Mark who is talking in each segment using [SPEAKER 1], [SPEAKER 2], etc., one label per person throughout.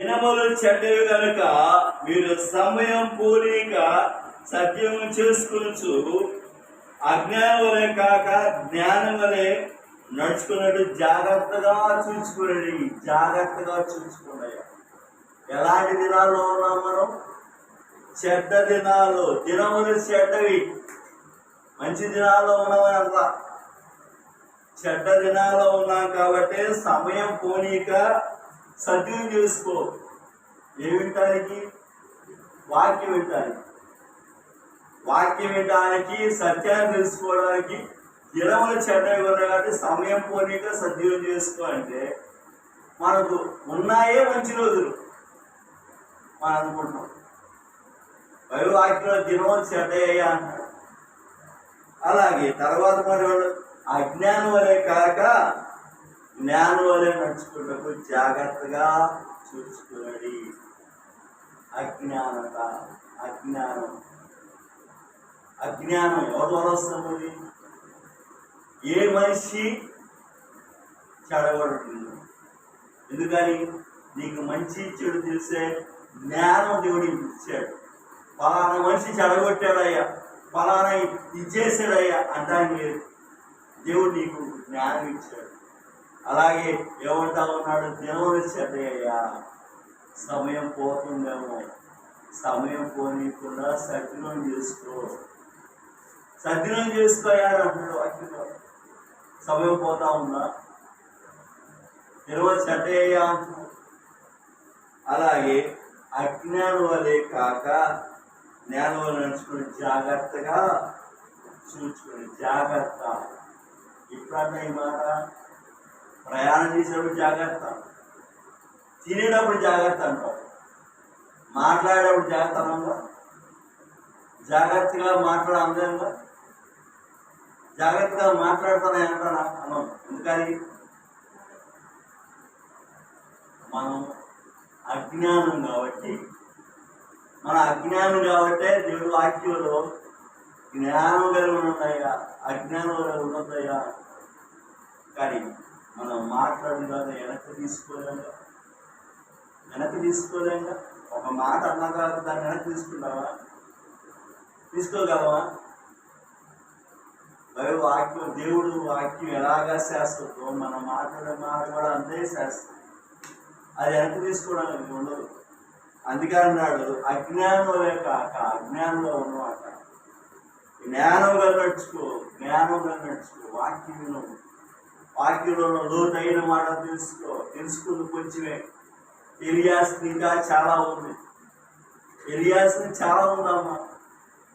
[SPEAKER 1] దినములు చెడ్డవి కనుక మీరు సమయం పోనీక సత్యము చేసుకొనుచు అజ్ఞానం వలె కాక జ్ఞానం వలె నడుచుకున్నట్టు జాగ్రత్తగా చూసుకునండి. జాగ్రత్తగా చూసుకున్నాయి. ఎలాంటి దినాల్లో ఉన్నాం మనం? చెడ్డ దినాలు. దినములు చెడ్డవి. మంచి దినాల్లో ఉన్నామని అంతా చెడ్డ దినాల్లో ఉన్నాం కాబట్టి సమయం పోనీక సత్యం చేసుకో. ఏమి వింటానికి? వాక్యం వింటానికి. వాక్యం వినడానికి, సత్యాన్ని తెలుసుకోవడానికి దినములు చెడ్డవి ఉన్నాయి కాబట్టి సమయం పోనీక సద్వినియోగం చేసుకో అంటే మనకు ఉన్నాయే మంచి రోజులు మనం అనుకుంటున్నాం. బైబిల్ వాక్యంలో దినములు చెడ్డయ్యా అంటాడు. అలాగే తర్వాత మరి అజ్ఞానం వలె కాక జ్ఞానం వలె నడుచుకున్నట్టు జాగ్రత్తగా చూసుకున్నది. అజ్ఞానత, అజ్ఞానం. అజ్ఞానం ఎవరి వల్ల వస్తుంది? ఏ మనిషి చెడగొడుతుంది. ఎందుకని? నీకు మంచి చెడు తెలిసే జ్ఞానం దేవుడు ఇచ్చాడు. ఫలానా మనిషి చెడగొట్టాడయ్యా, ఫలానా ఇచ్చేసాడయ్యా అంటానికి దేవుడు నీకు జ్ఞానం ఇచ్చాడు. అలాగే ఏమంటా ఉన్నాడు? దినములు చెడ్డయ్యా, సమయం పోతుందేమో. సమయం పోనీయకుండా సద్వినియోగం చేసుకో. సద్వినియోగం చేసుకోయాలి అంటున్నాడు వాక్యంలో. సమయం పోతా ఉందా? దినములు చెడ్డయ్యా అంటున్నాడు. అలాగే అజ్ఞానం వలె కాక జ్ఞానం వల్ల నడుచుకుని జాగ్రత్తగా చూసుకుని. జాగ్రత్త. ఇప్పుడన్నా ఈ మాట ప్రయాణం చేసేటప్పుడు జాగ్రత్త, తినేటప్పుడు జాగ్రత్త అంటారు, మాట్లాడేటప్పుడు జాగ్రత్త, జాగ్రత్తగా మాట్లాడ అందంగా జాగ్రత్తగా మాట్లాడుతానే అంటారా అన్నాం. ఎందుకని? మనం అజ్ఞానం కాబట్టి. మన అజ్ఞానం కాబట్టే దేవుడు వాక్యంలో జ్ఞానం కలిగి ఉన్నాయా, అజ్ఞానం కలిగి ఉన్నదయ్యా. కానీ మనం మాట్లాడిన తర్వాత వెనక్కి తీసుకోలేంగా. ఒక మాట అన్న తర్వాత దాన్ని వెనక్కి తీసుకుంటావా? తీసుకోగలవా? వాక్యం, దేవుడు వాక్యం ఎలాగా శాస్త్రతో మనం మాట్లాడే మాట కూడా అంతే శాస్త్రం. అది వెనక్కి తీసుకోవడానికి ఉండదు. అందుకే అన్నాడు అజ్ఞానంలో కాక అజ్ఞానంలో ఉన్నమాట జ్ఞానంగా నడుచుకో. జ్ఞానంగా నడుచుకో. వాక్యం విను. వాక్యంలో లోతైన మాట తెలుసుకుంది కొంచెమే. ఎలియాస్ని ఇంకా చాలా ఉంది. ఎలియాస్ని చాలా ఉందమ్మా.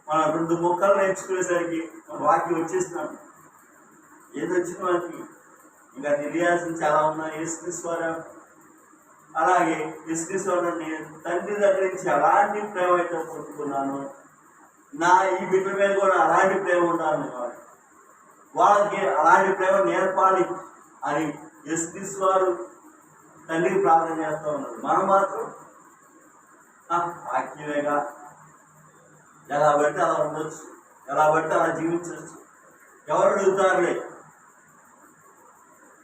[SPEAKER 1] మనం 2 ముక్కలు నేర్చుకునేసరికి మన వాక్యం వచ్చేస్తున్నాం. ఏది వచ్చింది మనకి? ఇంకా ఎలియాస్ని చాలా ఉన్నాయి. యేసుక్రీస్తు. అలాగే యేసుక్రీస్తు నేను తండ్రి దగ్గర నుంచి అలాంటి ప్రేమ అయితే పొందుకున్నాను, నా ఈ బిడ్డ మీద కూడా అలాంటి ప్రేమ ఉండాలని వాళ్ళకి అలాంటి ప్రేమ నేర్పాలి అని యేసుక్రీస్తు వారు తండ్రికి ప్రార్థన చేస్తూ ఉన్నారు. మనం మాత్రం వాక్యమేగా, ఎలా పడితే అలా ఉండొచ్చు, ఎలా పడితే అలా జీవించవచ్చు, ఎవరు అడుగుతారులే.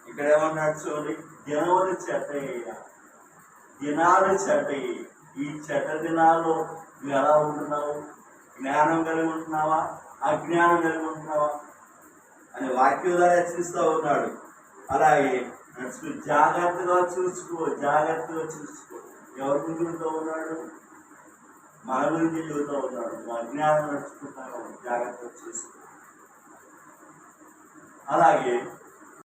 [SPEAKER 1] ఇక్కడ ఏమన్నాడు చూడండి, దినములు చెడ్డయ్యా, దినాలు చెడ్డయ్యి. ఈ చెడ్డ దినాల్లో నువ్వు ఎలా ఉంటున్నావు? జ్ఞానం కలిగి ఉంటున్నావా, అజ్ఞానం కలిగి ఉంటున్నావా అని వాక్యం ద్వారా హెచ్చరిస్తూ ఉన్నాడు. అలాగే నడుచుకో, జాగ్రత్తగా చూసుకో. జాగ్రత్తగా చూసుకో. ఎవరి గురించి చెబుతూ ఉన్నాడు? మన గురించి చెబుతూ ఉన్నాడు. అజ్ఞానం నడుచుకుంటాను, జాగ్రత్తగా చూసుకో. అలాగే